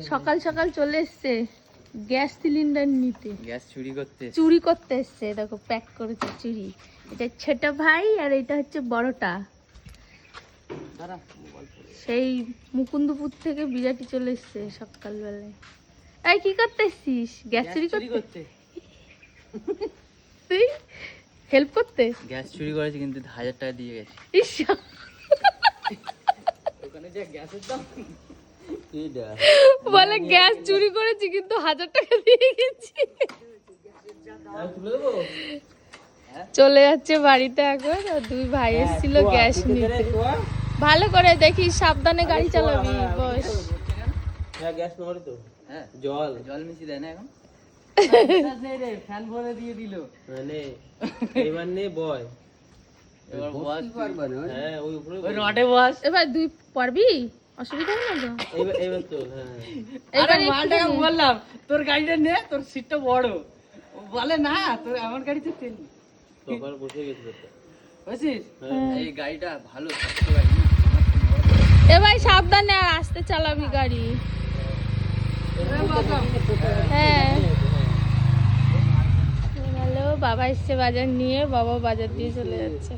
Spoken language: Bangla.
সকাল সকাল চলে এসছে গ্যাস সিলিন্ডার নিতে, গ্যাস চুরি করতে এসছে। দেখো প্যাক করেছে চুরি। এটা ছোট ভাই আর এটা হচ্ছে বড়টা। সেই মুকুন্দপুর থেকে বিরাটি চলে এসছে সকালবেলায়। এই কি করতে এসছিস? গ্যাস চুরি করতে? তুই হেল্প করতে? গ্যাস চুরি করেছে কিন্তু 1000 টাকা দিয়ে গেছে। ইস, ওখানে যে গ্যাসের দাম বলে গ্যাস চুরি করেছি কিন্তু 1000 টাকা দিয়ে গেছি। চলে যাচ্ছে বাড়িতে এখন। আর দুই ভাই এসেছিল গ্যাস নিতে। ভালো করে দেখিস, সাবধানে গাড়ি চালাবি। বস, গ্যাস নহরে তো জল জল মিশিয়ে দেয় না এখন। ফ্যান ভরে দিয়ে দিল মানে এবার নে বয় এবার বস পারবে না। হ্যাঁ ওই উপরে ওই রডে বস। এবার দুই পারবি, অসুবিধা হবে না তো? এবার তো হ্যাঁ আরে মালটাকে বললাম তোর গাড়িটা নে, তোর সিটটা বড়। ও বলে না তোর আমার গাড়িতে তেল নেই। সকাল বসে গেছিল বুঝছিস? হ্যাঁ। এই গাড়িটা ভালো থাকতে পারি। এ ভাই সাবধানে আর আস্তে চালাবি গাড়ি। হ্যাঁ হ্যালো, বাবা এসছে বাজার নিয়ে। বাবা বাজার দিয়ে চলে যাচ্ছে।